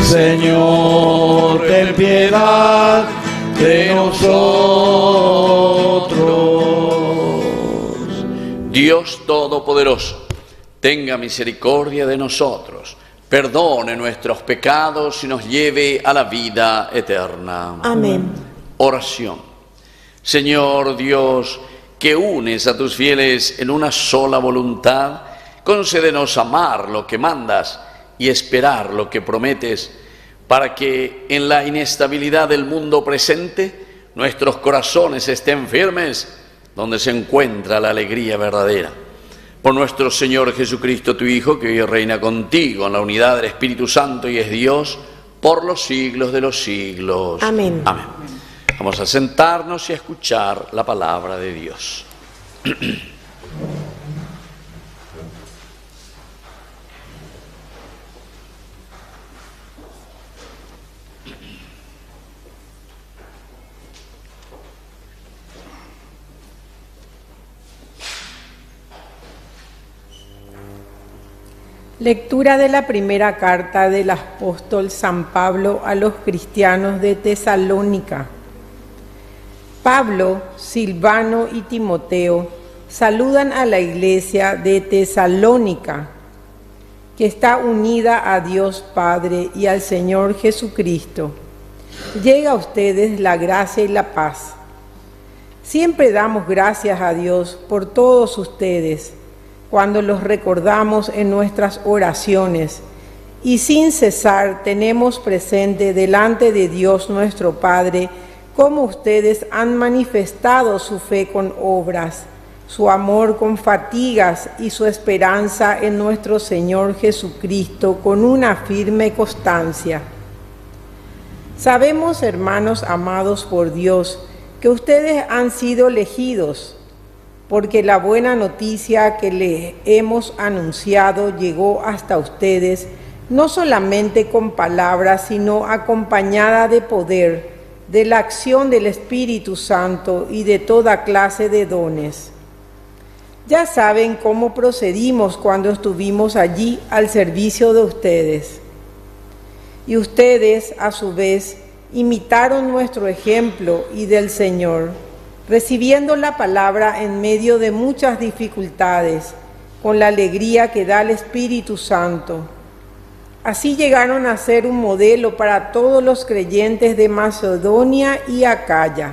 Señor, ten piedad de nosotros. Dios Todopoderoso, tenga misericordia de nosotros, perdone nuestros pecados y nos lleve a la vida eterna. Amén. Oración. Señor Dios, que unes a tus fieles en una sola voluntad, concédenos amar lo que mandas y esperar lo que prometes, para que en la inestabilidad del mundo presente nuestros corazones estén firmes donde se encuentra la alegría verdadera. Por nuestro Señor Jesucristo, tu Hijo, que hoy reina contigo en la unidad del Espíritu Santo y es Dios por los siglos de los siglos. Amén. Amén. Vamos a sentarnos y a escuchar la palabra de Dios. Lectura de la primera carta del apóstol San Pablo a los cristianos de Tesalónica. Pablo, Silvano y Timoteo saludan a la iglesia de Tesalónica, que está unida a Dios Padre y al Señor Jesucristo. Llega a ustedes la gracia y la paz. Siempre damos gracias a Dios por todos ustedes, cuando los recordamos en nuestras oraciones, y sin cesar tenemos presente delante de Dios nuestro Padre cómo ustedes han manifestado su fe con obras, su amor con fatigas y su esperanza en nuestro Señor Jesucristo con una firme constancia. Sabemos, hermanos amados por Dios, que ustedes han sido elegidos, porque la buena noticia que les hemos anunciado llegó hasta ustedes, no solamente con palabras, sino acompañada de poder, de la acción del Espíritu Santo y de toda clase de dones. Ya saben cómo procedimos cuando estuvimos allí al servicio de ustedes. Y ustedes, a su vez, imitaron nuestro ejemplo y del Señor, recibiendo la palabra en medio de muchas dificultades, con la alegría que da el Espíritu Santo. Así llegaron a ser un modelo para todos los creyentes de Macedonia y Acaya.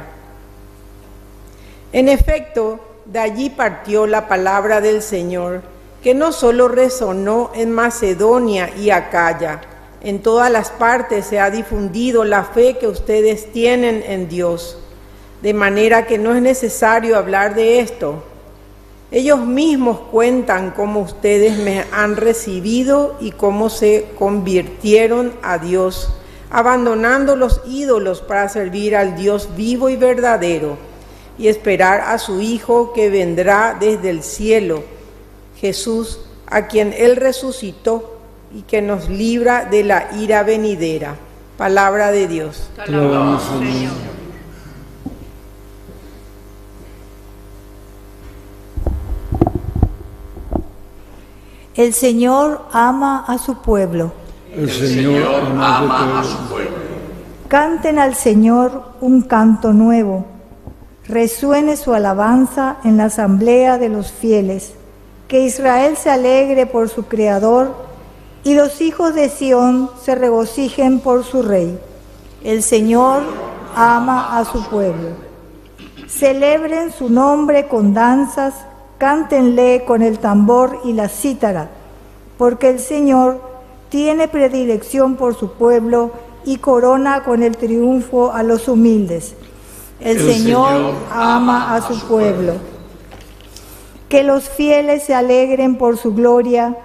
En efecto, de allí partió la palabra del Señor, que no solo resonó en Macedonia y Acaya, en todas las partes se ha difundido la fe que ustedes tienen en Dios, de manera que no es necesario hablar de esto. Ellos mismos cuentan cómo ustedes me han recibido y cómo se convirtieron a Dios, abandonando los ídolos para servir al Dios vivo y verdadero, y esperar a su Hijo que vendrá desde el cielo, Jesús, a quien Él resucitó y que nos libra de la ira venidera. Palabra de Dios. Te alabamos, Señor. El Señor ama a su pueblo. El Señor ama a su pueblo. Canten al Señor un canto nuevo. Resuene su alabanza en la asamblea de los fieles. Que Israel se alegre por su Creador y los hijos de Sión se regocijen por su Rey. El Señor ama a su pueblo. Celebren su nombre con danzas, cántenle con el tambor y la cítara, porque el Señor tiene predilección por su pueblo y corona con el triunfo a los humildes. El Señor ama a su pueblo. Que los fieles se alegren por su gloria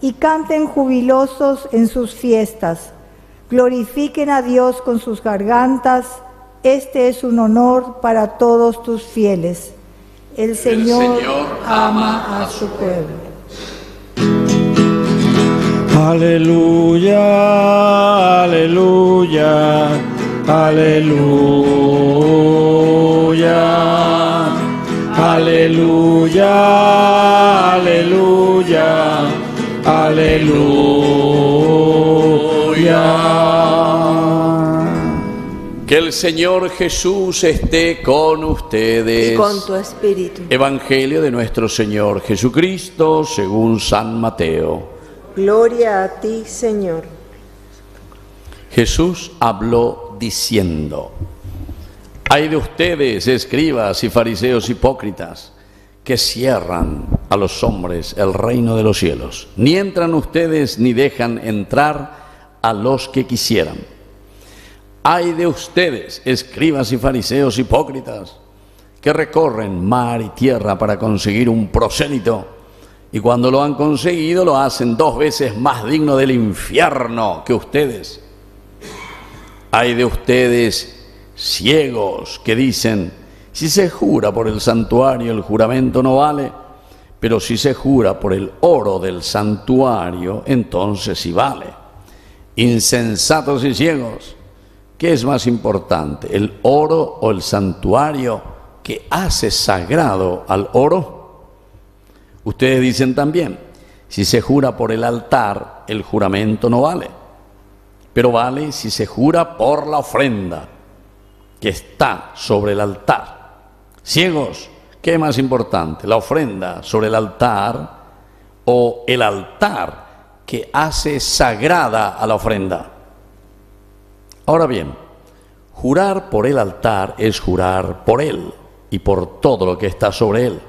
y canten jubilosos en sus fiestas. Glorifiquen a Dios con sus gargantas. Este es un honor para todos tus fieles. El Señor ama a su pueblo. Aleluya, aleluya, aleluya, aleluya, aleluya, aleluya. Que el Señor Jesús esté con ustedes. Y con tu espíritu. Evangelio de nuestro Señor Jesucristo según San Mateo. Gloria a ti, Señor. Jesús habló diciendo: Ay de ustedes, escribas y fariseos hipócritas, que cierran a los hombres el reino de los cielos. Ni entran ustedes ni dejan entrar a los que quisieran. Ay de ustedes, escribas y fariseos hipócritas, que recorren mar y tierra para conseguir un prosélito, y cuando lo han conseguido lo hacen 2 veces más digno del infierno que ustedes. Ay de ustedes, ciegos, que dicen: si se jura por el santuario, el juramento no vale, pero si se jura por el oro del santuario, entonces sí vale. Insensatos y ciegos, ¿qué es más importante, el oro o el santuario que hace sagrado al oro? Ustedes dicen también: si se jura por el altar, el juramento no vale, pero vale si se jura por la ofrenda que está sobre el altar. Ciegos, ¿qué es más importante, la ofrenda sobre el altar o el altar que hace sagrada a la ofrenda? Ahora bien, jurar por el altar es jurar por él y por todo lo que está sobre él.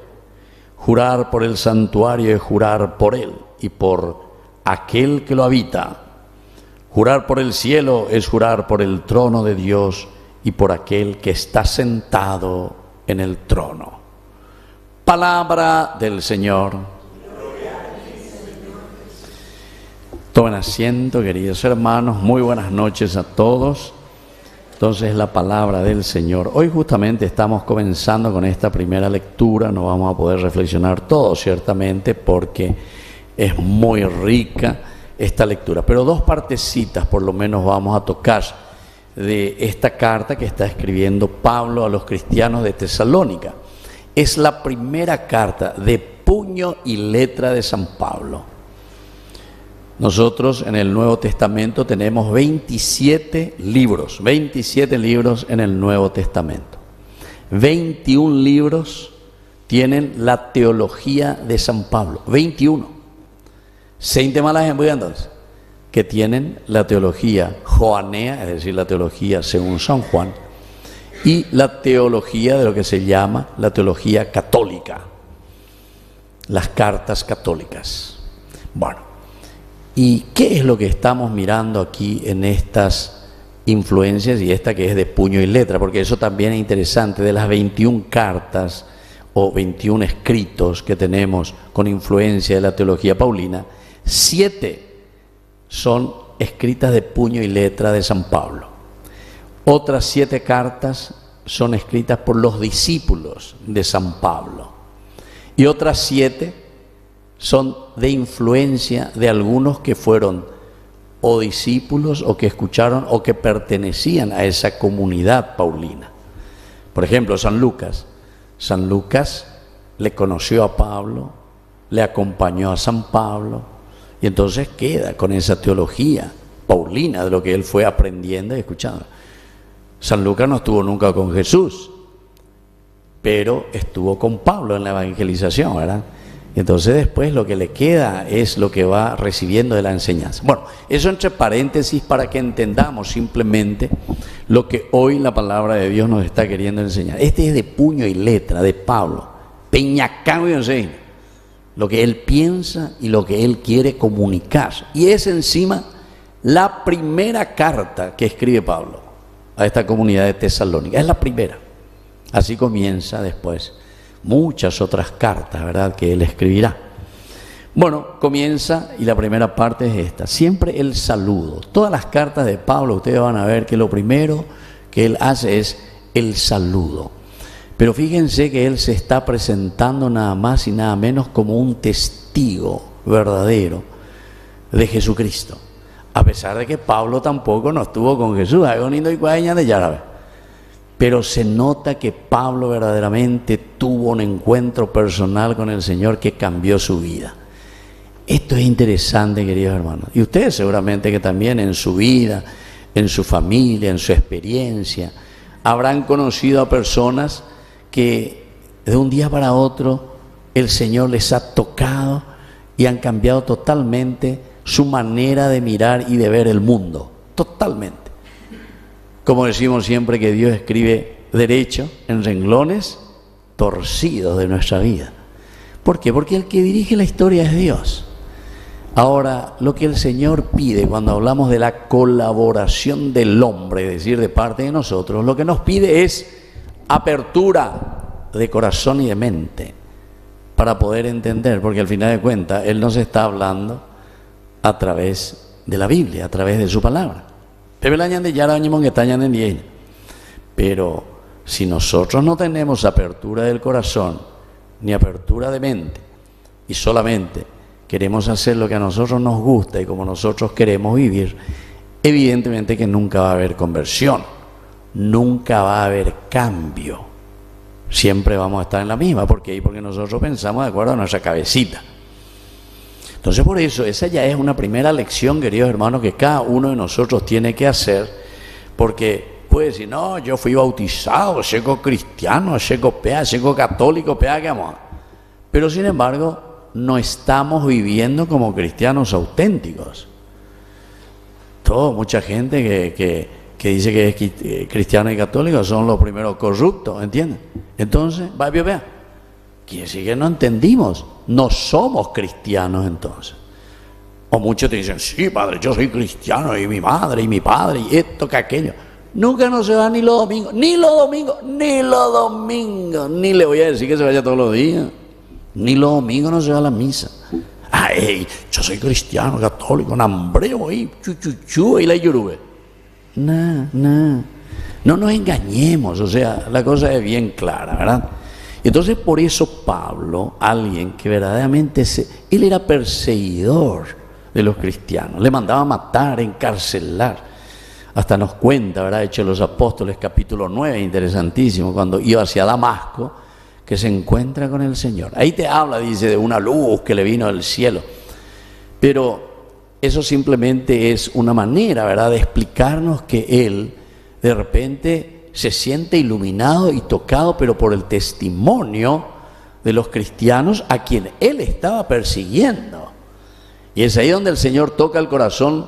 Jurar por el santuario es jurar por él y por aquel que lo habita. Jurar por el cielo es jurar por el trono de Dios y por aquel que está sentado en el trono. Palabra del Señor. Tomen asiento, queridos hermanos, muy buenas noches a todos. Entonces, la palabra del Señor. Hoy justamente estamos comenzando con esta primera lectura, no vamos a poder reflexionar todo, ciertamente, porque es muy rica esta lectura. Pero 2 partecitas por lo menos vamos a tocar de esta carta que está escribiendo Pablo a los cristianos de Tesalónica. Es la primera carta de puño y letra de San Pablo. Nosotros en el Nuevo Testamento tenemos 27 libros en el Nuevo Testamento. 21 libros tienen la teología de San Pablo, 21. 6 malas entonces, que tienen la teología joanea, es decir, la teología según San Juan, y la teología de lo que se llama la teología católica, las cartas católicas. Bueno, ¿y qué es lo que estamos mirando aquí en estas influencias y esta que es de puño y letra? Porque eso también es interesante. De las 21 cartas o 21 escritos que tenemos con influencia de la teología paulina, 7 son escritas de puño y letra de San Pablo. Otras 7 cartas son escritas por los discípulos de San Pablo. Y otras 7 son de influencia de algunos que fueron o discípulos o que escucharon o que pertenecían a esa comunidad paulina. Por ejemplo, San Lucas. San Lucas le conoció a Pablo, le acompañó a San Pablo, y entonces queda con esa teología paulina de lo que él fue aprendiendo y escuchando. San Lucas no estuvo nunca con Jesús, pero estuvo con Pablo en la evangelización, ¿verdad? Entonces después lo que le queda es lo que va recibiendo de la enseñanza. Bueno, eso entre paréntesis para que entendamos simplemente lo que hoy la palabra de Dios nos está queriendo enseñar. Este es de puño y letra de Pablo, peñacao y enseña, lo que él piensa y lo que él quiere comunicar. Y es encima la primera carta que escribe Pablo a esta comunidad de Tesalónica. Es la primera. Así comienza después muchas otras cartas, ¿verdad?, que él escribirá. Bueno, comienza y la primera parte es esta. Siempre el saludo. Todas las cartas de Pablo, ustedes van a ver que lo primero que él hace es el saludo. Pero fíjense que él se está presentando nada más y nada menos como un testigo verdadero de Jesucristo. A pesar de que Pablo tampoco no estuvo con Jesús, pero se nota que Pablo verdaderamente tuvo un encuentro personal con el Señor que cambió su vida. Esto es interesante, queridos hermanos. Y ustedes seguramente que también en su vida, en su familia, en su experiencia, habrán conocido a personas que de un día para otro el Señor les ha tocado y han cambiado totalmente su manera de mirar y de ver el mundo. Totalmente. Como decimos siempre que Dios escribe derecho en renglones torcidos de nuestra vida. ¿Por qué? Porque el que dirige la historia es Dios. Ahora, lo que el Señor pide cuando hablamos de la colaboración del hombre, es decir, de parte de nosotros, lo que nos pide es apertura de corazón y de mente para poder entender, porque al final de cuentas Él nos está hablando a través de la Biblia, a través de su palabra. Pero si nosotros no tenemos apertura del corazón ni apertura de mente y solamente queremos hacer lo que a nosotros nos gusta y como nosotros queremos vivir, evidentemente que nunca va a haber conversión, nunca va a haber cambio. Siempre vamos a estar en la misma. ¿Por qué? Porque nosotros pensamos de acuerdo a nuestra cabecita. Entonces, por eso, esa ya es una primera lección, queridos hermanos, que cada uno de nosotros tiene que hacer, porque puede decir, no, yo fui bautizado, seco cristiano, seco pea, seco católico, pea, que vamos. Pero sin embargo, no estamos viviendo como cristianos auténticos. Mucha gente que dice que es cristiano y católico son los primeros corruptos, ¿entienden? Entonces, vea, quiere decir que no entendimos, no somos cristianos entonces. O muchos te dicen, sí, padre, yo soy cristiano, y mi madre, y mi padre, y esto, que aquello. Nunca no se va ni los domingos, ni le voy a decir que se vaya todos los días. Ni los domingos no se va a la misa. Ay, yo soy cristiano, católico, nambreo ahí, chuchuchu, y la yurube. No nos engañemos, o sea, la cosa es bien clara, ¿verdad? Entonces, por eso Pablo, alguien que verdaderamente él era perseguidor de los cristianos, le mandaba matar, encarcelar. Hasta nos cuenta, ¿verdad? Hechos de los Apóstoles, capítulo 9, interesantísimo, cuando iba hacia Damasco, que se encuentra con el Señor. Ahí te habla, dice, de una luz que le vino del cielo. Pero eso simplemente es una manera, ¿verdad?, de explicarnos que él de repente se siente iluminado y tocado, pero por el testimonio de los cristianos a quien él estaba persiguiendo. Y es ahí donde el Señor toca el corazón,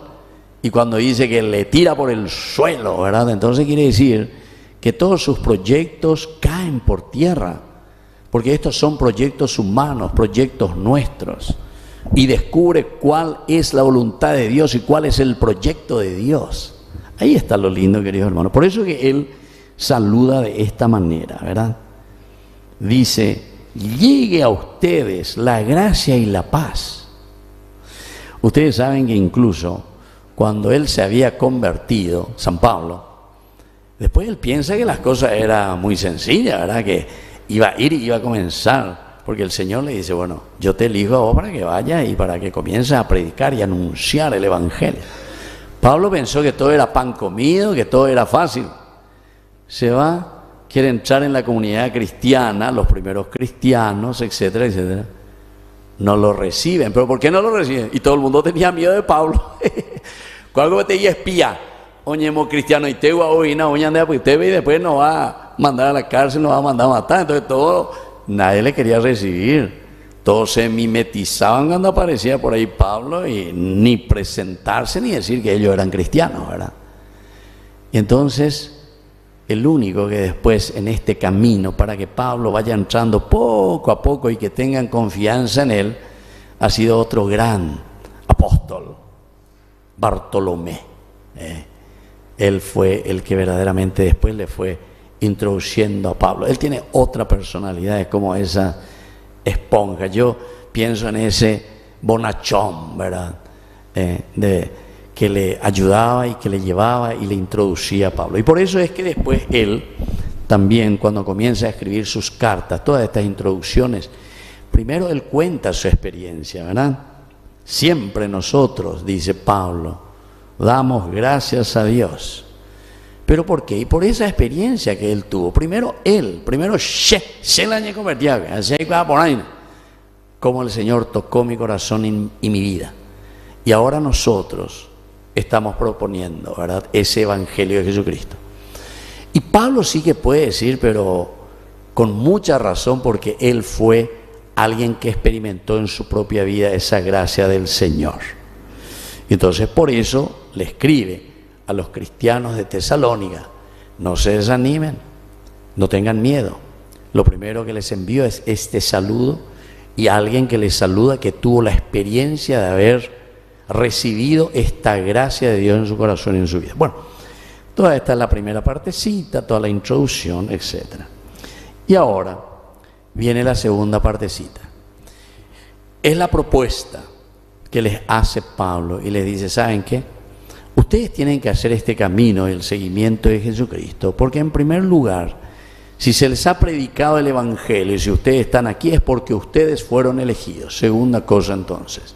y cuando dice que le tira por el suelo, ¿verdad?, entonces quiere decir que todos sus proyectos caen por tierra, porque estos son proyectos humanos, proyectos nuestros, y descubre cuál es la voluntad de Dios y cuál es el proyecto de Dios. Ahí está lo lindo, queridos hermanos. Por eso que él saluda de esta manera, ¿verdad? Dice, llegue a ustedes la gracia y la paz. Ustedes saben que incluso cuando él se había convertido, San Pablo, después él piensa que las cosas eran muy sencillas, ¿verdad? Que iba a ir y iba a comenzar, porque el Señor le dice, bueno, yo te elijo a vos para que vayas y para que comiences a predicar y anunciar el Evangelio. Pablo pensó que todo era pan comido, que todo era fácil. Se va, quiere entrar en la comunidad cristiana, los primeros cristianos, etcétera, etcétera. No lo reciben. ¿Pero por qué no lo reciben? Y todo el mundo tenía miedo de Pablo. ¿Cuál te iba espía? Oñemo cristiano y te pues te ve y después nos va a mandar a la cárcel, nos va a mandar a matar. Entonces nadie le quería recibir. Todos se mimetizaban cuando aparecía por ahí Pablo y ni presentarse ni decir que ellos eran cristianos, ¿verdad? Y entonces el único que después en este camino para que Pablo vaya entrando poco a poco y que tengan confianza en él ha sido otro gran apóstol, Bartolomé. Él fue el que verdaderamente después le fue introduciendo a Pablo. Él tiene otra personalidad, es como esa esponja. Yo pienso en ese bonachón, ¿verdad? Que le ayudaba y que le llevaba y le introducía a Pablo. Y por eso es que después él también, cuando comienza a escribir sus cartas, todas estas introducciones, primero él cuenta su experiencia, ¿verdad? Siempre nosotros, dice Pablo, damos gracias a Dios. ¿Pero por qué? Y por esa experiencia que él tuvo. Primero se la haya convertido, así va por ahí. cómo el Señor tocó mi corazón y mi vida. Y ahora nosotros estamos proponiendo, ¿verdad?, ese Evangelio de Jesucristo. Y Pablo sí que puede decir, pero con mucha razón, porque él fue alguien que experimentó en su propia vida esa gracia del Señor. Entonces por eso le escribe a los cristianos de Tesalónica: no se desanimen, no tengan miedo. Lo primero que les envío es este saludo, y alguien que les saluda que tuvo la experiencia de haber recibido esta gracia de Dios en su corazón y en su vida. Bueno, toda esta es la primera partecita, toda la introducción, etc. Y ahora viene la segunda partecita. Es la propuesta que les hace Pablo y les dice: ¿saben qué? Ustedes tienen que hacer este camino del seguimiento de Jesucristo, porque en primer lugar, si se les ha predicado el Evangelio y si ustedes están aquí es porque ustedes fueron elegidos. Segunda cosa, entonces,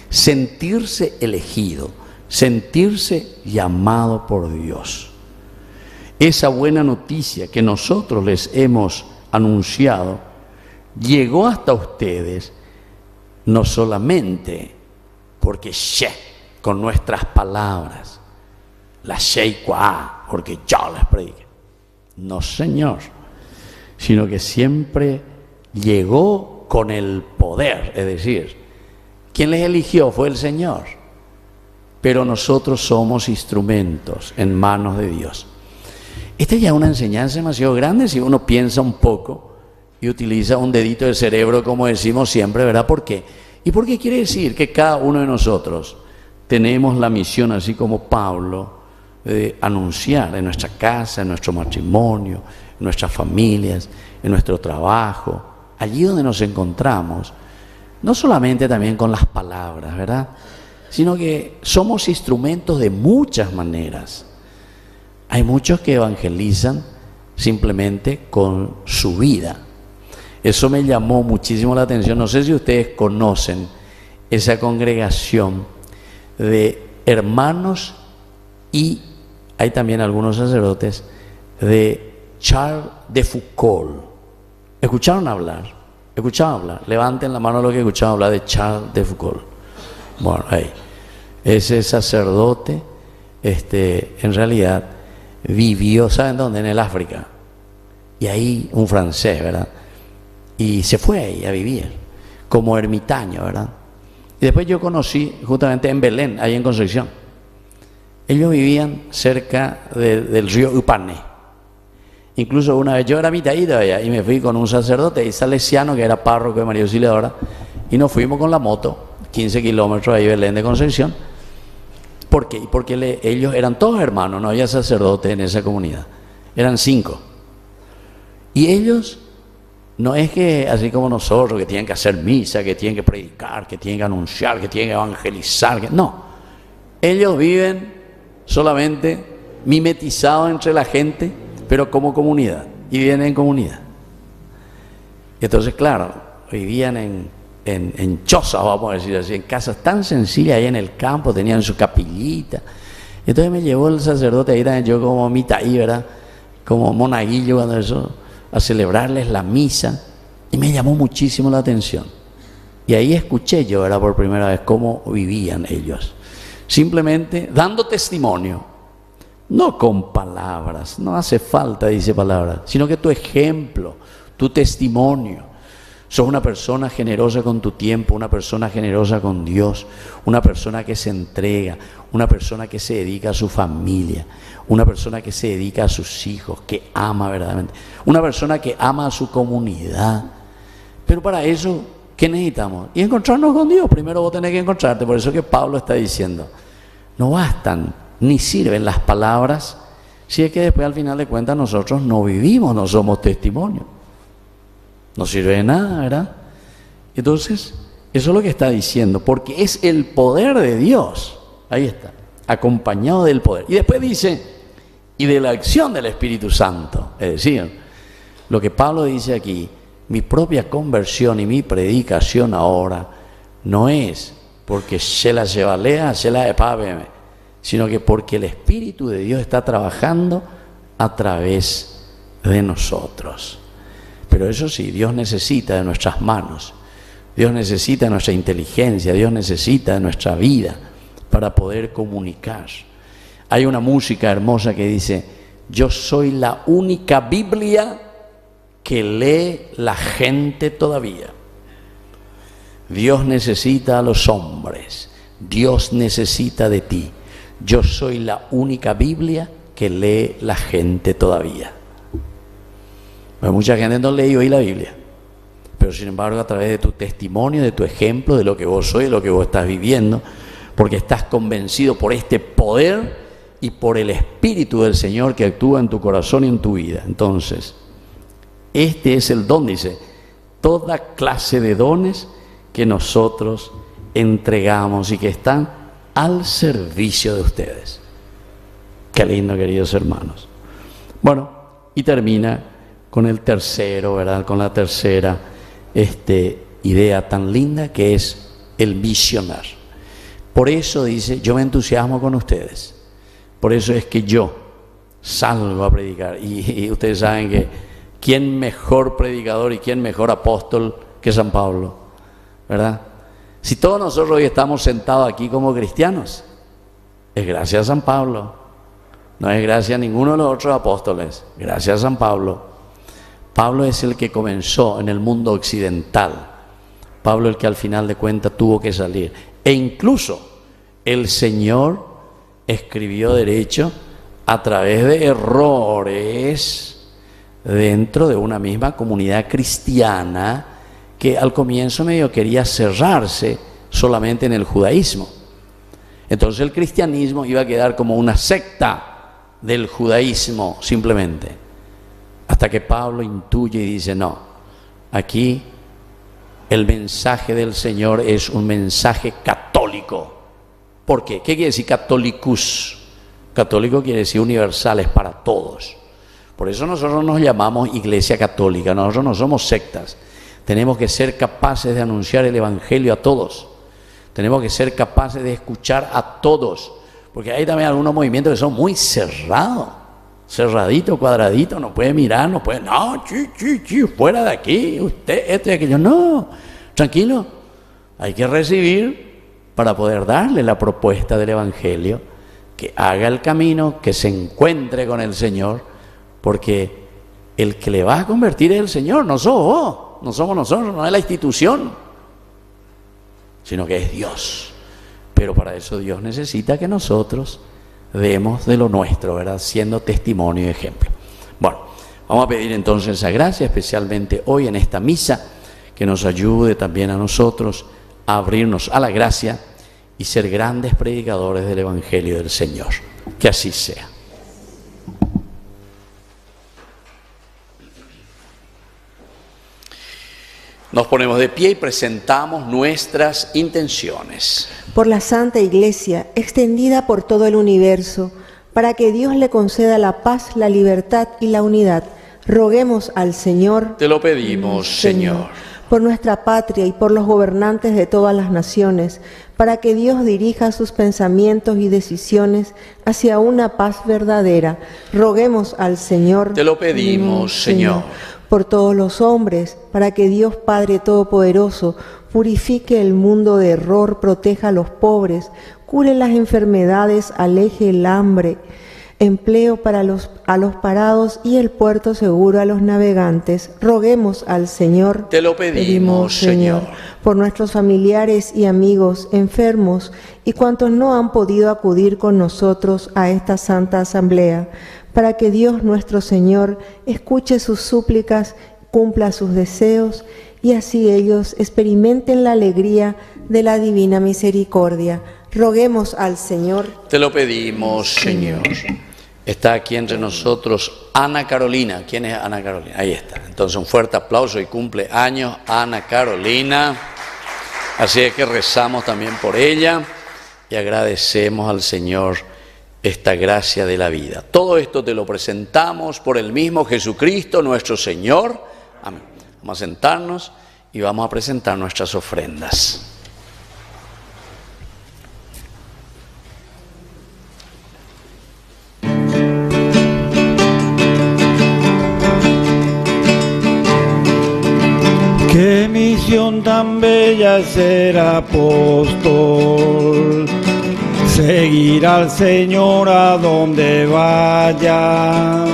sentirse elegido, sentirse llamado por Dios. Esa buena noticia que nosotros les hemos anunciado llegó hasta ustedes no solamente porque con nuestras palabras, la porque yo les prediqué. No, Señor, sino que siempre llegó con el poder, es decir, quien les eligió fue el Señor, pero nosotros somos instrumentos en manos de Dios. Esta ya es una enseñanza demasiado grande si uno piensa un poco y utiliza un dedito de cerebro, como decimos siempre, ¿verdad? ¿Por qué? ¿Y por qué quiere decir que cada uno de nosotros tenemos la misión, así como Pablo, de anunciar en nuestra casa, en nuestro matrimonio, en nuestras familias, en nuestro trabajo, allí donde nos encontramos, no solamente también con las palabras, ¿verdad?, sino que somos instrumentos de muchas maneras. Hay muchos que evangelizan simplemente con su vida. Eso me llamó muchísimo la atención. No sé si ustedes conocen esa congregación de hermanos, y hay también algunos sacerdotes de Charles de Foucault. ¿Escucharon hablar? Levanten la mano los que escucharon hablar de Charles de Foucault. Bueno, ahí. Ese sacerdote, en realidad, vivió, ¿saben dónde? En el África. Y ahí un francés, ¿verdad? Y se fue ahí a vivir como ermitaño, ¿verdad? Y después yo conocí justamente en Belén, ahí en Concepción. Ellos vivían cerca del río Upané. Incluso una vez yo era mitadita allá y me fui con un sacerdote salesiano que era párroco de María Auxiliadora, y nos fuimos con la moto 15 kilómetros ahí Belén de Concepción. ¿Por qué? Porque ellos eran todos hermanos, no había sacerdotes en esa comunidad, eran 5. Y ellos no es que así como nosotros, que tienen que hacer misa, que tienen que predicar, que tienen que anunciar, que tienen que evangelizar, no. Ellos viven solamente mimetizados entre la gente, pero como comunidad, y viven en comunidad. Entonces, claro, vivían en chozas, vamos a decir así, en casas tan sencillas, ahí en el campo, tenían su capillita. Entonces me llevó el sacerdote ahí también, yo como mitaí, ¿verdad?, como monaguillo, cuando eso, a celebrarles la misa, y me llamó muchísimo la atención. Y ahí escuché yo, ¿verdad?, por primera vez cómo vivían ellos, simplemente dando testimonio, no con palabras, no hace falta, dice palabras, sino que tu ejemplo, tu testimonio. Sos una persona generosa con tu tiempo, una persona generosa con Dios, una persona que se entrega, una persona que se dedica a su familia, una persona que se dedica a sus hijos, que ama verdaderamente, una persona que ama a su comunidad. Pero para eso, ¿qué necesitamos? Y encontrarnos con Dios. Primero vos tenés que encontrarte. Por eso que Pablo está diciendo, no bastan ni sirven las palabras si es que después al final de cuentas nosotros no vivimos, no somos testimonio. No sirve de nada, ¿verdad? Entonces, eso es lo que está diciendo, porque es el poder de Dios. Ahí está, acompañado del poder. Y después dice, y de la acción del Espíritu Santo. Es decir, lo que Pablo dice aquí, mi propia conversión y mi predicación ahora no es porque se la llevalea, se la epábeme, sino que porque el Espíritu de Dios está trabajando a través de nosotros. Pero eso sí, Dios necesita de nuestras manos, Dios necesita nuestra inteligencia, Dios necesita nuestra vida para poder comunicar. Hay una música hermosa que dice: yo soy la única Biblia que lee la gente todavía. Dios necesita a los hombres, Dios necesita de ti. Yo soy la única Biblia que lee la gente todavía. Pues mucha gente no lee hoy la Biblia, pero sin embargo a través de tu testimonio, de tu ejemplo, de lo que vos sois, de lo que vos estás viviendo, porque estás convencido por este poder y por el Espíritu del Señor que actúa en tu corazón y en tu vida. Entonces, este es el don, dice, toda clase de dones que nosotros entregamos y que están al servicio de ustedes. Qué lindo, queridos hermanos. Bueno, y termina con el tercero, ¿verdad? Con la tercera idea tan linda que es el misionar. Por eso dice, yo me entusiasmo con ustedes. Por eso es que yo salgo a predicar. Y ustedes saben que ¿quién mejor predicador y quién mejor apóstol que San Pablo? ¿Verdad? Si todos nosotros hoy estamos sentados aquí como cristianos, es gracias a San Pablo. No es gracias a ninguno de los otros apóstoles. Gracias a San Pablo. Pablo es el que comenzó en el mundo occidental. Pablo el que al final de cuentas tuvo que salir. E incluso el Señor escribió derecho a través de errores dentro de una misma comunidad cristiana que al comienzo medio quería cerrarse solamente en el judaísmo. Entonces el cristianismo iba a quedar como una secta del judaísmo simplemente, hasta que Pablo intuye y dice: no, aquí el mensaje del Señor es un mensaje católico. ¿Por qué? ¿Qué quiere decir catholicus? Católico quiere decir universal, es para todos. Por eso nosotros nos llamamos Iglesia Católica. Nosotros no somos sectas. Tenemos que ser capaces de anunciar el Evangelio a todos. Tenemos que ser capaces de escuchar a todos. Porque hay también algunos movimientos que son muy cerrados. Cerradito, cuadradito, no puede mirar, no puede... No, fuera de aquí, usted, esto y aquello. No, tranquilo. Hay que recibir para poder darle la propuesta del Evangelio, que haga el camino, que se encuentre con el Señor, porque el que le va a convertir es el Señor, no sos vos, no somos nosotros, no es la institución, sino que es Dios. Pero para eso Dios necesita que nosotros demos de lo nuestro, ¿verdad? Siendo testimonio y ejemplo. Bueno, vamos a pedir entonces esa gracia, especialmente hoy en esta misa, que nos ayude también a nosotros a abrirnos a la gracia y ser grandes predicadores del Evangelio del Señor. Que así sea. Nos ponemos de pie y presentamos nuestras intenciones. Por la Santa Iglesia, extendida por todo el universo, para que Dios le conceda la paz, la libertad y la unidad, roguemos al Señor. Te lo pedimos, Señor. Por nuestra patria y por los gobernantes de todas las naciones, para que Dios dirija sus pensamientos y decisiones hacia una paz verdadera, roguemos al Señor. Te lo pedimos, Señor. Por todos los hombres, para que Dios Padre Todopoderoso purifique el mundo de error, proteja a los pobres, cure las enfermedades, aleje el hambre, empleo para a los parados y el puerto seguro a los navegantes. Roguemos al Señor. Te lo pedimos, Señor. Por nuestros familiares y amigos enfermos y cuantos no han podido acudir con nosotros a esta Santa Asamblea, para que Dios nuestro Señor escuche sus súplicas, cumpla sus deseos y así ellos experimenten la alegría de la divina misericordia. Roguemos al Señor. Te lo pedimos, Señor. Está aquí entre nosotros Ana Carolina. ¿Quién es Ana Carolina? Ahí está. Entonces un fuerte aplauso y cumpleaños Ana Carolina. Así es que rezamos también por ella y agradecemos al Señor esta gracia de la vida. Todo esto te lo presentamos por el mismo Jesucristo nuestro Señor. Amén. Vamos a sentarnos y vamos a presentar nuestras ofrendas. Qué misión tan bella al ser apóstol. Seguir al Señor a donde vaya,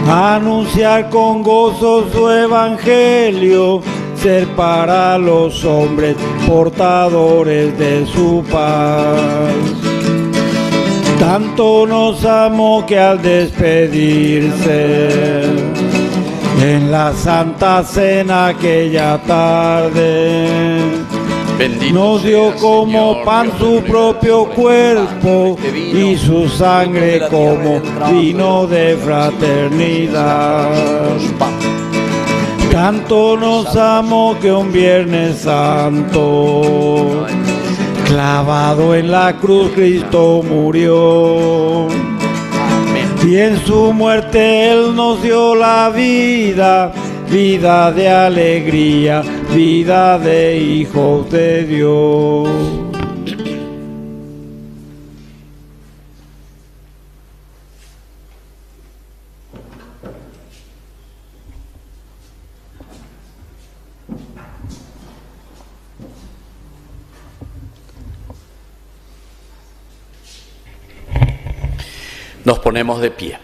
anunciar con gozo su evangelio, ser para los hombres portadores de su paz. Tanto nos amó que al despedirse en la Santa Cena aquella tarde, Bendito nos dio seas, como Señor, pan Dios su del propio universo, cuerpo este vino, y su sangre de la tierra y como del trabajo vino de los fraternidad. pan. Tanto nos amó que un Viernes Santo, clavado en la cruz, Cristo murió. Y en su muerte Él nos dio la vida, vida de alegría, vida de hijos de Dios. Nos ponemos de pie.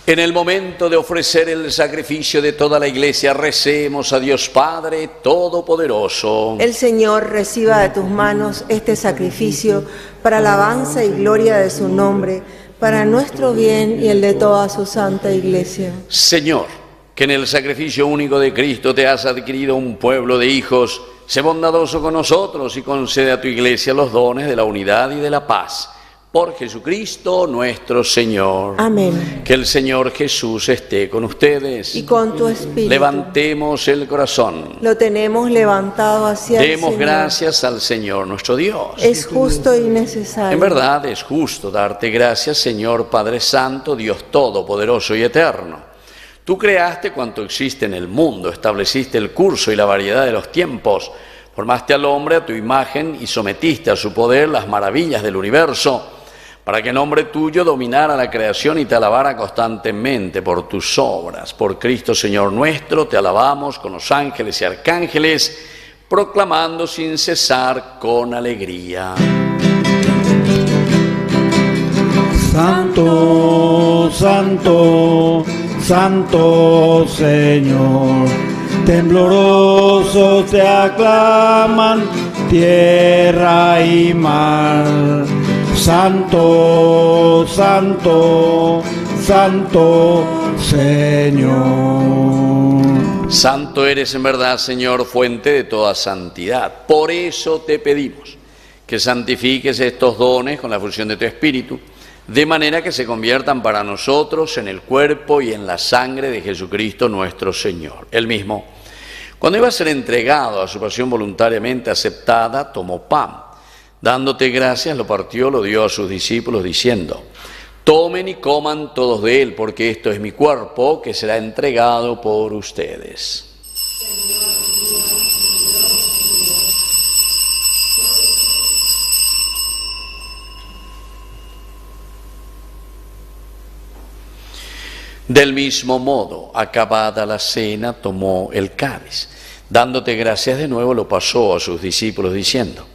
En el momento de ofrecer el sacrificio de toda la Iglesia, recemos a Dios Padre Todopoderoso. El Señor reciba de tus manos este sacrificio para alabanza y gloria de su nombre, para nuestro bien y el de toda su santa Iglesia. Señor, que en el sacrificio único de Cristo te has adquirido un pueblo de hijos, sé bondadoso con nosotros y concede a tu Iglesia los dones de la unidad y de la paz. Por Jesucristo nuestro Señor. Amén. Que el Señor Jesús esté con ustedes. Y con tu espíritu. Levantemos el corazón. Lo tenemos levantado hacia el Demos Señor. gracias al Señor nuestro Dios. Es justo y necesario. En verdad es justo darte gracias, Señor Padre Santo, Dios Todopoderoso y Eterno. Tú creaste cuanto existe en el mundo, estableciste el curso y la variedad de los tiempos, formaste al hombre a tu imagen y sometiste a su poder las maravillas del universo, para que en nombre tuyo dominara la creación y te alabara constantemente por tus obras. Por Cristo Señor nuestro, te alabamos con los ángeles y arcángeles, proclamando sin cesar con alegría. Santo, santo, santo Señor, temblorosos te aclaman tierra y mar. Santo, santo, santo Señor. Santo eres en verdad, Señor, fuente de toda santidad. Por eso te pedimos que santifiques estos dones con la fusión de tu Espíritu, de manera que se conviertan para nosotros en el cuerpo y en la sangre de Jesucristo nuestro Señor. Él mismo, cuando iba a ser entregado a su pasión voluntariamente aceptada, tomó pan. Dándote gracias, lo partió, lo dio a sus discípulos, diciendo: tomen y coman todos de él, porque esto es mi cuerpo, que será entregado por ustedes. Del mismo modo, acabada la cena, tomó el cáliz. Dándote gracias de nuevo, lo pasó a sus discípulos, diciendo: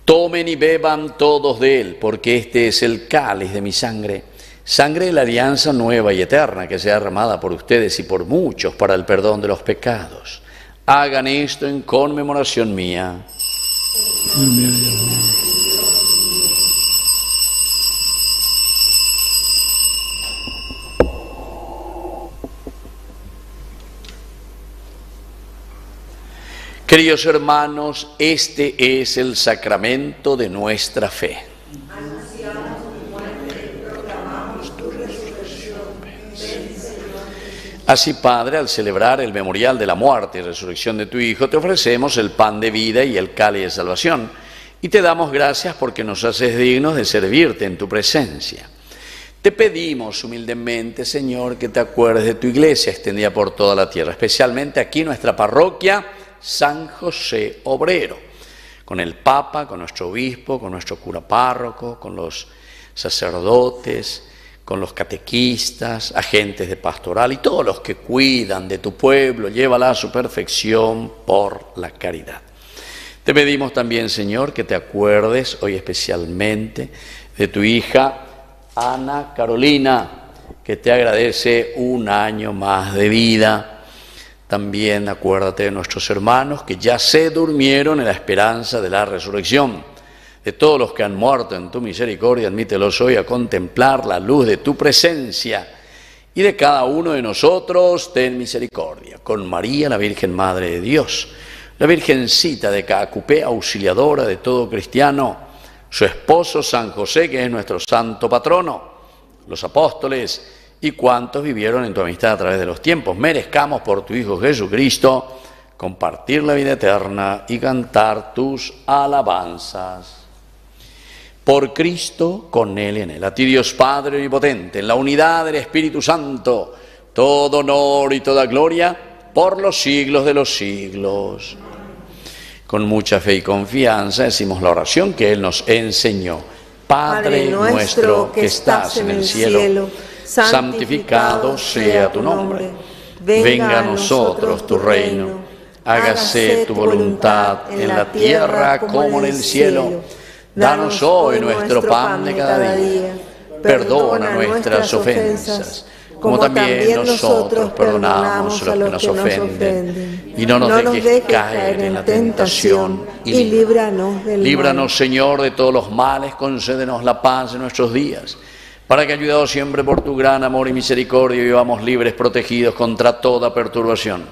tomen y beban todos de él, porque este es el cáliz de mi sangre, sangre de la alianza nueva y eterna, que sea derramada por ustedes y por muchos para el perdón de los pecados. Hagan esto en conmemoración mía. Queridos hermanos, este es el sacramento de nuestra fe. Así, Padre, al celebrar el memorial de la muerte y resurrección de tu Hijo, te ofrecemos el pan de vida y el cáliz de salvación, y te damos gracias porque nos haces dignos de servirte en tu presencia. Te pedimos humildemente, Señor, que te acuerdes de tu Iglesia extendida por toda la tierra, especialmente aquí nuestra parroquia San José Obrero, con el Papa, con nuestro obispo, con nuestro cura párroco, con los sacerdotes, con los catequistas, agentes de pastoral y todos los que cuidan de tu pueblo, llévala a su perfección por la caridad. Te pedimos también, Señor, que te acuerdes hoy especialmente de tu hija Ana Carolina, que te agradece un año más de vida. También acuérdate de nuestros hermanos que ya se durmieron en la esperanza de la resurrección. De todos los que han muerto en tu misericordia, admítelos hoy a contemplar la luz de tu presencia. Y de cada uno de nosotros, ten misericordia. Con María, la Virgen Madre de Dios, la Virgencita de Caacupé, auxiliadora de todo cristiano, su esposo San José, que es nuestro santo patrono, los apóstoles y cuantos vivieron en tu amistad a través de los tiempos, merezcamos por tu Hijo Jesucristo compartir la vida eterna y cantar tus alabanzas. Por Cristo, con Él y en Él, a ti Dios Padre omnipotente, en la unidad del Espíritu Santo, todo honor y toda gloria por los siglos de los siglos. Con mucha fe y confianza decimos la oración que Él nos enseñó. Padre nuestro que estás en el cielo, santificado sea tu nombre. Venga a nosotros tu reino. Hágase tu voluntad en la tierra como en el cielo. Danos hoy nuestro pan de cada día. Perdona nuestras ofensas, como también nosotros perdonamos a los que nos ofenden. Y no nos dejes caer en la tentación, y líbranos del mal. Líbranos, Señor, de todos los males, concédenos la paz en nuestros días, para que, ayudados siempre por tu gran amor y misericordia, vivamos libres, protegidos contra toda perturbación,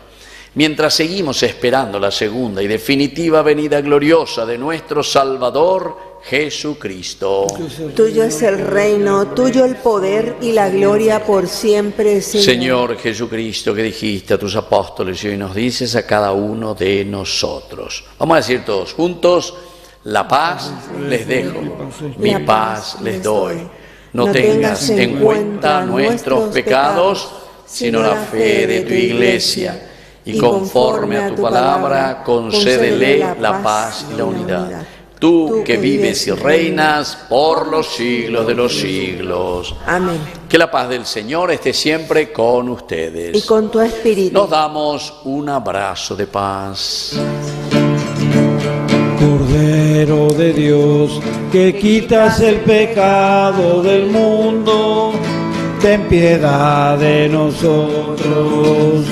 mientras seguimos esperando la segunda y definitiva venida gloriosa de nuestro Salvador Jesucristo. Tuyo es el reino, tuyo el poder y la gloria por siempre, Señor. Señor Jesucristo, que dijiste a tus apóstoles y hoy nos dices a cada uno de nosotros. Vamos a decir todos juntos: la paz les dejo, mi paz les doy. No tengas en cuenta nuestros pecados, sino la fe de tu Iglesia. Y conforme a tu palabra, concédele la paz y la unidad. Tú que vives y reinas por los siglos de los siglos. Amén. Que la paz del Señor esté siempre con ustedes. Y con tu espíritu. Nos damos un abrazo de paz. Cordero de Dios, que quitas el pecado del mundo, ten piedad de nosotros.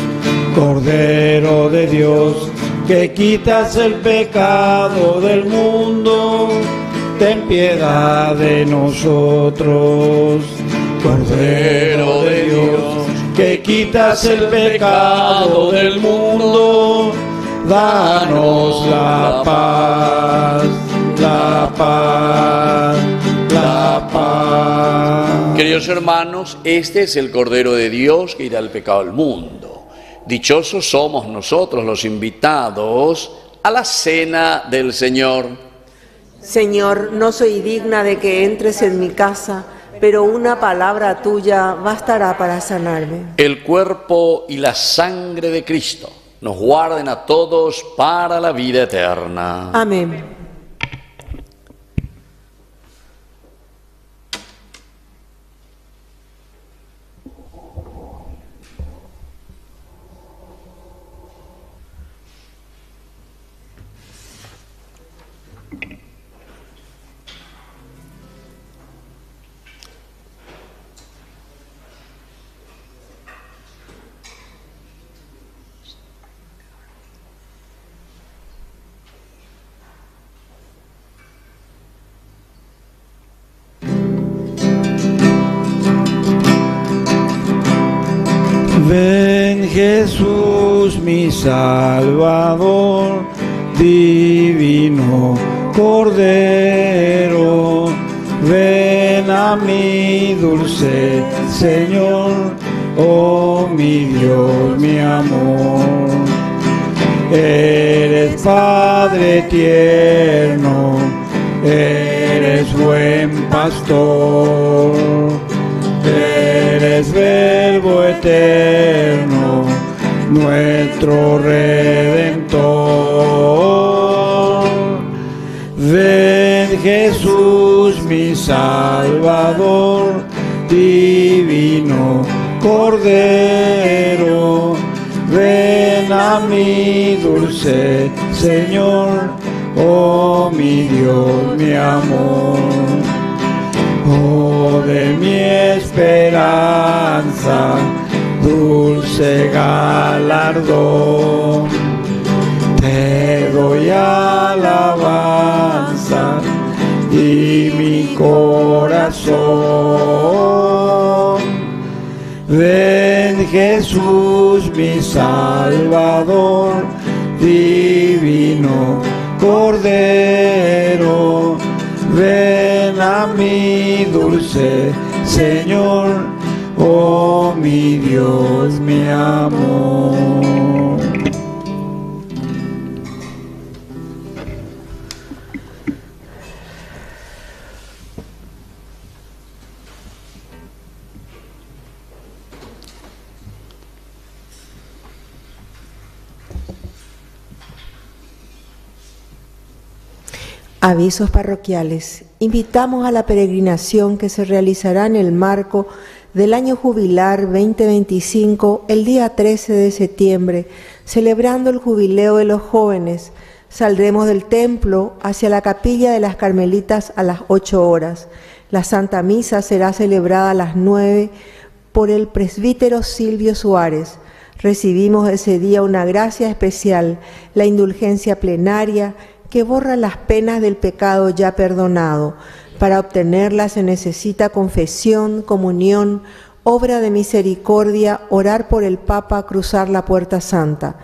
Cordero de Dios, que quitas el pecado del mundo, ten piedad de nosotros. Cordero de Dios, que quitas el pecado del mundo, danos la paz, la paz, la paz. Queridos hermanos, este es el Cordero de Dios que quita el pecado del mundo. Dichosos somos nosotros los invitados a la cena del Señor. Señor, no soy digna de que entres en mi casa, pero una palabra tuya bastará para sanarme. El cuerpo y la sangre de Cristo nos guarden a todos para la vida eterna. Amén. Ven Jesús mi Salvador, divino Cordero, ven a mí dulce Señor, oh mi Dios, mi amor. Eres Padre tierno, eres buen pastor, eres Verbo eterno, nuestro Redentor. Ven Jesús mi Salvador, divino Cordero, ven a mí dulce Señor, oh mi Dios, mi amor. Oh, de mi esperanza, dulce galardón, te doy alabanza y mi corazón. Ven Jesús mi Salvador, divino Cordero, ven a mi dulce Señor, oh mi Dios, mi amor. Avisos parroquiales. Invitamos a la peregrinación que se realizará en el marco del año jubilar 2025 el día 13 de septiembre, celebrando el jubileo de los jóvenes. Saldremos del templo hacia la capilla de las Carmelitas a las 8 horas. La Santa Misa será celebrada a las 9 por el presbítero Silvio Suárez. Recibimos ese día una gracia especial, la indulgencia plenaria, que borra las penas del pecado ya perdonado. Para obtenerla se necesita confesión, comunión, obra de misericordia, orar por el Papa, cruzar la Puerta Santa.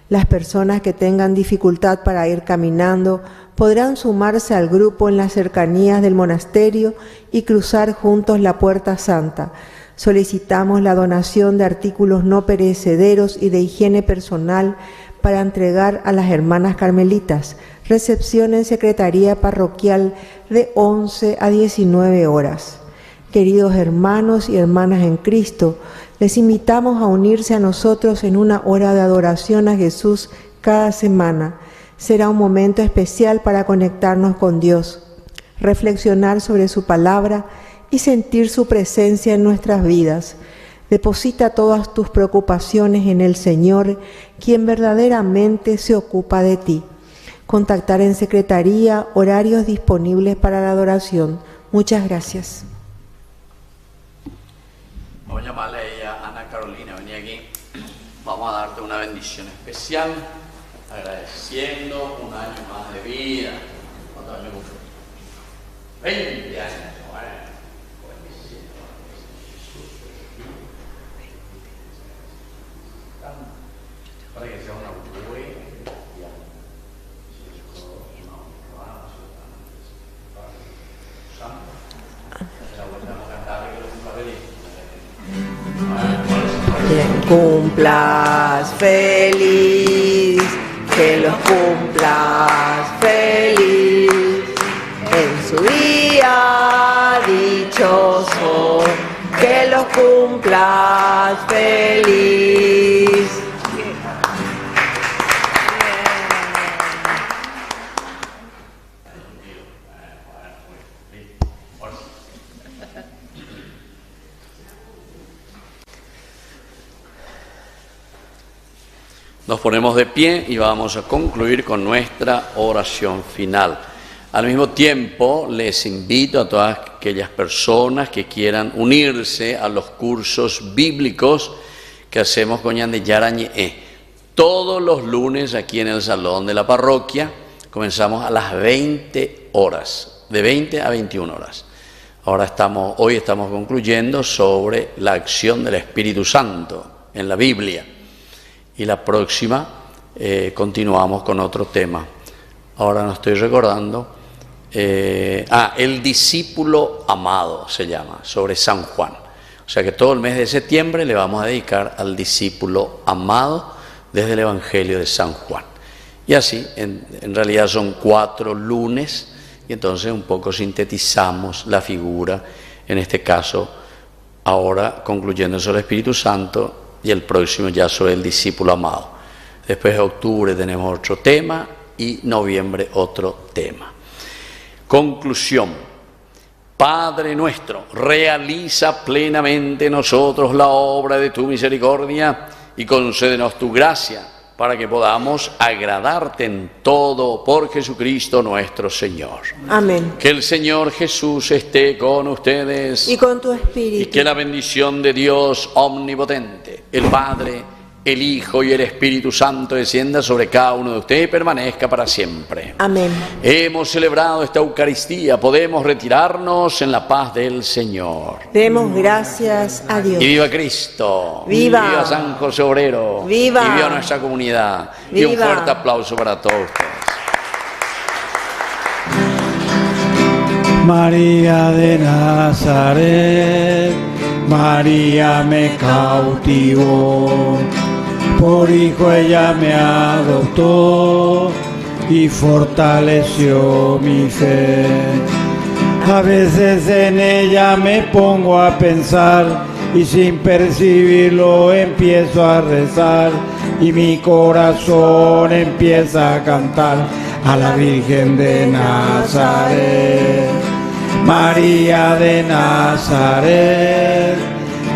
Las personas que tengan dificultad para ir caminando podrán sumarse al grupo en las cercanías del monasterio y cruzar juntos la Puerta Santa. Solicitamos la donación de artículos no perecederos y de higiene personal para entregar a las hermanas carmelitas. Recepción en Secretaría Parroquial de 11 a 19 horas. Queridos hermanos y hermanas en Cristo, les invitamos a unirse a nosotros en una hora de adoración a Jesús cada semana. Será un momento especial para conectarnos con Dios, reflexionar sobre su palabra y sentir su presencia en nuestras vidas. Deposita todas tus preocupaciones en el Señor, quien verdaderamente se ocupa de ti. Contactar en Secretaría, horarios disponibles para la adoración. Muchas gracias. Vamos a llamarle a ella, Ana Carolina, vení aquí. Vamos a darte una bendición especial, agradeciendo un año más de vida. ¿Cuántos años cumple? 20 años. Para que sea una buena. Que cumplas feliz, que los cumplas feliz, en su día dichoso, que los cumplas feliz. Nos ponemos de pie y vamos a concluir con nuestra oración final. Al mismo tiempo, les invito a todas aquellas personas que quieran unirse a los cursos bíblicos que hacemos con Ñande Yarañe. Todos los lunes aquí en el salón de la parroquia comenzamos a las 20 horas, de 20 a 21 horas. Hoy estamos concluyendo sobre la acción del Espíritu Santo en la Biblia. Y la próxima continuamos con otro tema. Ahora no estoy recordando. El discípulo amado se llama, sobre San Juan. O sea que todo el mes de septiembre le vamos a dedicar al discípulo amado desde el Evangelio de San Juan. Y así, en realidad son 4 lunes, y entonces un poco sintetizamos la figura, en este caso, ahora concluyendo sobre el Espíritu Santo, y el próximo ya sobre el discípulo amado. Después de octubre tenemos otro tema y noviembre otro tema. Conclusión. Padre nuestro, realiza plenamente en nosotros la obra de tu misericordia y concédenos tu gracia, para que podamos agradarte en todo por Jesucristo nuestro Señor. Amén. Que el Señor Jesús esté con ustedes Y con tu y espíritu. que la bendición de Dios omnipotente, el Padre, el Hijo y el Espíritu Santo descienda sobre cada uno de ustedes y permanezca para siempre. Amén. Hemos celebrado esta Eucaristía, podemos retirarnos en la paz del Señor. Demos gracias a Dios. Y viva Cristo, ¡Viva! Viva San José Obrero, ¡Viva! Y viva nuestra comunidad. Y un ¡Viva! fuerte aplauso para todos ustedes. María de Nazaret, María me cautivó, por hijo ella me adoptó y fortaleció mi fe. A veces en ella me pongo a pensar y sin percibirlo empiezo a rezar y mi corazón empieza a cantar a la Virgen de Nazaret. María de Nazaret,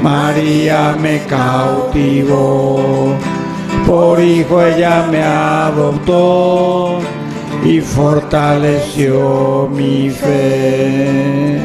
María me cautivó, por hijo ella me adoptó y fortaleció mi fe.